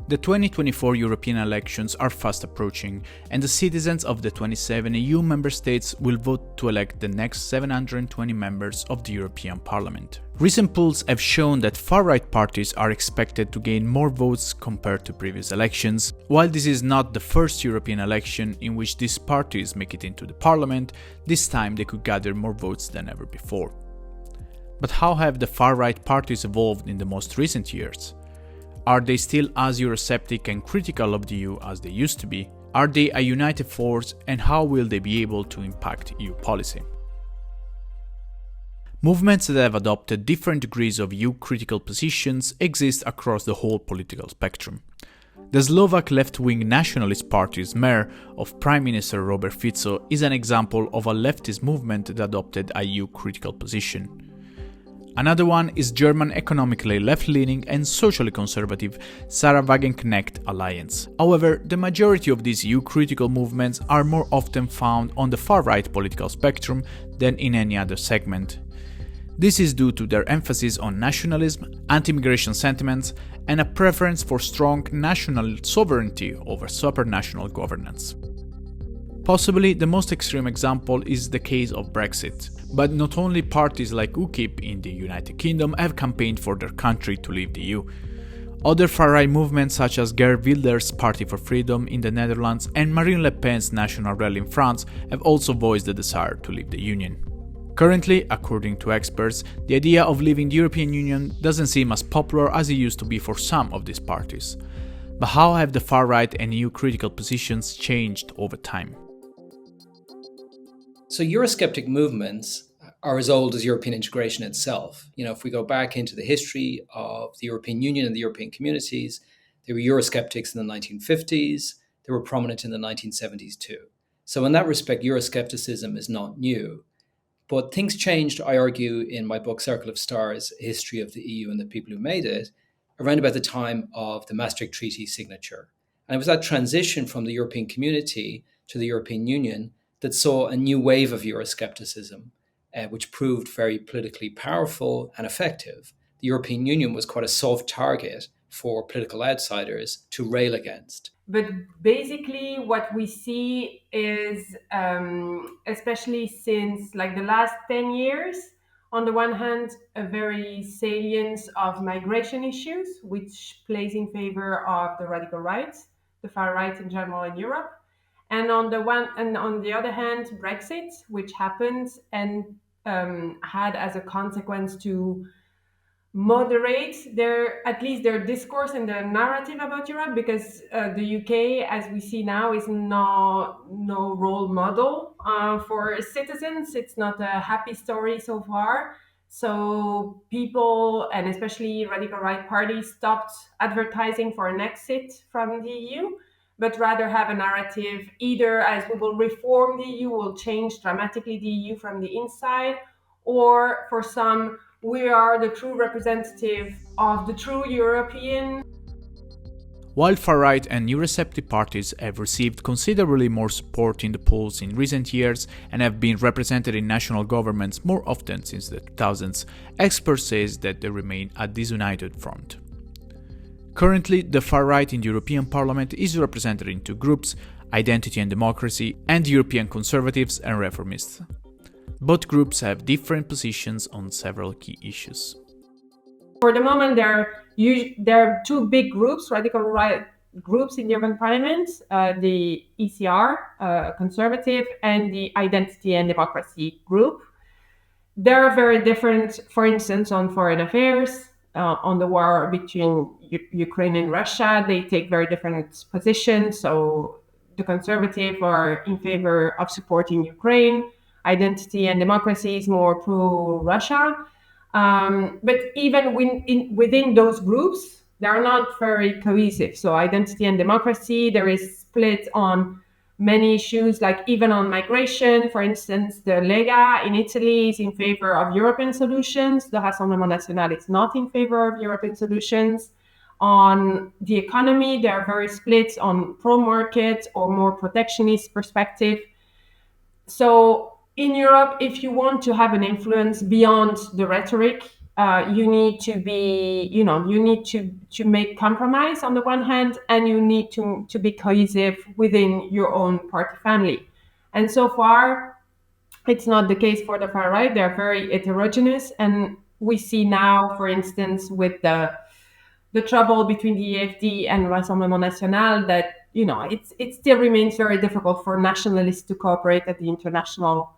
The 2024 European elections are fast approaching, and the citizens of the 27 EU member states will vote to elect the next 720 members of the European Parliament. Recent polls have shown that far-right parties are expected to gain more votes compared to previous elections. While this is not the first European election in which these parties make it into the Parliament, this time they could gather more votes than ever before. But how have the far-right parties evolved in the most recent years? Are they still as Eurosceptic and critical of the EU as they used to be? Are they a united force, and how will they be able to impact EU policy? Movements that have adopted different degrees of EU critical positions exist across the whole political spectrum. The Slovak left-wing nationalist party's mayor of Prime Minister Robert Fico is an example of a leftist movement that adopted a EU critical position. Another one is German economically left-leaning and socially conservative Sarah Wagenknecht Alliance. However, the majority of these EU-critical movements are more often found on the far-right political spectrum than in any other segment. This is due to their emphasis on nationalism, anti-immigration sentiments, and a preference for strong national sovereignty over supranational governance. Possibly the most extreme example is the case of Brexit, but not only parties like UKIP in the United Kingdom have campaigned for their country to leave the EU. Other far-right movements such as Geert Wilders' Party for Freedom in the Netherlands and Marine Le Pen's National Rally in France have also voiced the desire to leave the Union. Currently, according to experts, the idea of leaving the European Union doesn't seem as popular as it used to be for some of these parties. But how have the far-right and EU-critical positions changed over time? So Eurosceptic movements are as old as European integration itself. If we go back into the history of the European Union and the European communities, there were Eurosceptics in the 1950s, they were prominent in the 1970s too. So in that respect, Euroscepticism is not new. But things changed, I argue, in my book Circle of Stars, A History of the EU and the People Who Made It, around about the time of the Maastricht Treaty signature. And it was that transition from the European community to the European Union that saw a new wave of Euroscepticism, which proved very politically powerful and effective. The European Union was quite a soft target for political outsiders to rail against. But basically what we see is, especially since the last 10 years, on the one hand, a very salience of migration issues, which plays in favor of the radical right, the far right in general in Europe. And on the other hand, Brexit, which happened and had as a consequence to moderate at least their discourse and their narrative about Europe, because the UK, as we see now, is no role model for citizens. It's not a happy story so far. So people, and especially radical right parties, stopped advertising for an exit from the EU, but rather have a narrative either as we will reform the EU, will change dramatically the EU from the inside, or for some, we are the true representative of the true European. While far-right and Eurosceptic parties have received considerably more support in the polls in recent years and have been represented in national governments more often since the 2000s, experts say that they remain a disunited front. Currently, the far-right in the European Parliament is represented in two groups, Identity and Democracy and European Conservatives and Reformists. Both groups have different positions on several key issues. For the moment, there are two big groups, radical right groups in the European Parliament, the ECR, Conservative, and the Identity and Democracy group. They are very different, for instance, on foreign affairs, on the war between Ukraine and Russia. They take very different positions. So the Conservative are in favor of supporting Ukraine. Identity and Democracy is more pro-Russia. But even within those groups, they are not very cohesive. So Identity and Democracy, there is split on many issues, like even on migration. For instance, the Lega in Italy is in favor of European solutions. The Rassemblement National is not in favor of European solutions. On the economy, they are very split on pro-market or more protectionist perspective. So in Europe, if you want to have an influence beyond the rhetoric you need to be, you need to make compromise on the one hand, and you need to be cohesive within your own party family. And so far, it's not the case for the far right. They're very heterogeneous, and we see now, for instance, with the trouble between the AfD and Rassemblement National, that it still remains very difficult for nationalists to cooperate at the international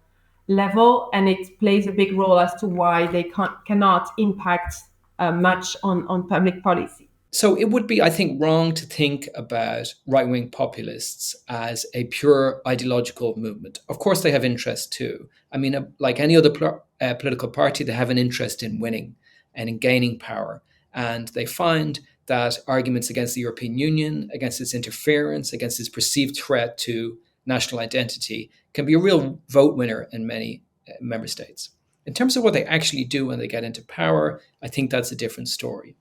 level, and it plays a big role as to why they cannot impact much on public policy. So it would be, I think, wrong to think about right-wing populists as a pure ideological movement. Of course, they have interest too. I mean, like any other political party, they have an interest in winning and in gaining power. And they find that arguments against the European Union, against its interference, against its perceived threat to national identity can be a real vote winner in many member states. In terms of what they actually do when they get into power, I think that's a different story.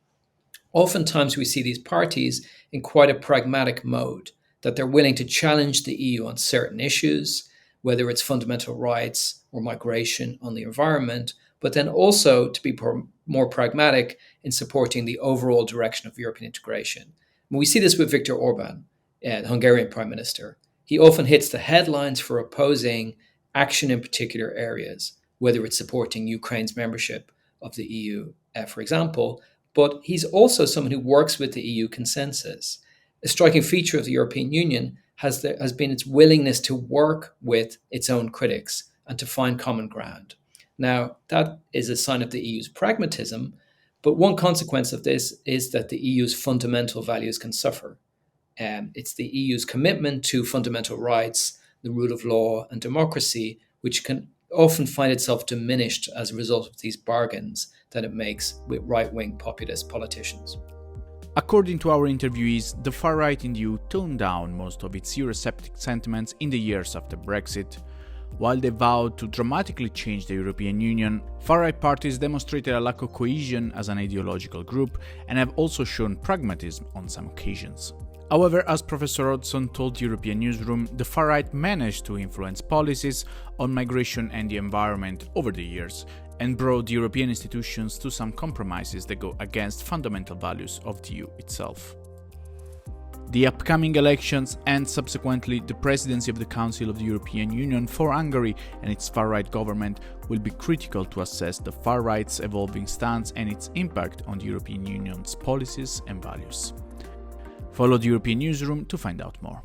Oftentimes we see these parties in quite a pragmatic mode, that they're willing to challenge the EU on certain issues, whether it's fundamental rights or migration, on the environment, but then also to be more pragmatic in supporting the overall direction of European integration. And we see this with Viktor Orban, the Hungarian Prime Minister. He often hits the headlines for opposing action in particular areas, whether it's supporting Ukraine's membership of the EU, for example, but he's also someone who works with the EU consensus. A striking feature of the European Union has been its willingness to work with its own critics and to find common ground. Now, that is a sign of the EU's pragmatism, but one consequence of this is that the EU's fundamental values can suffer. It's the EU's commitment to fundamental rights, the rule of law, and democracy, which can often find itself diminished as a result of these bargains that it makes with right-wing populist politicians. According to our interviewees, the far right in the EU toned down most of its Eurosceptic sentiments in the years after Brexit. While they vowed to dramatically change the European Union, far-right parties demonstrated a lack of cohesion as an ideological group and have also shown pragmatism on some occasions. However, as Professor Hodson told European Newsroom, the far-right managed to influence policies on migration and the environment over the years and brought European institutions to some compromises that go against fundamental values of the EU itself. The upcoming elections and subsequently the presidency of the Council of the European Union for Hungary and its far-right government will be critical to assess the far-right's evolving stance and its impact on the European Union's policies and values. Follow the European Newsroom to find out more.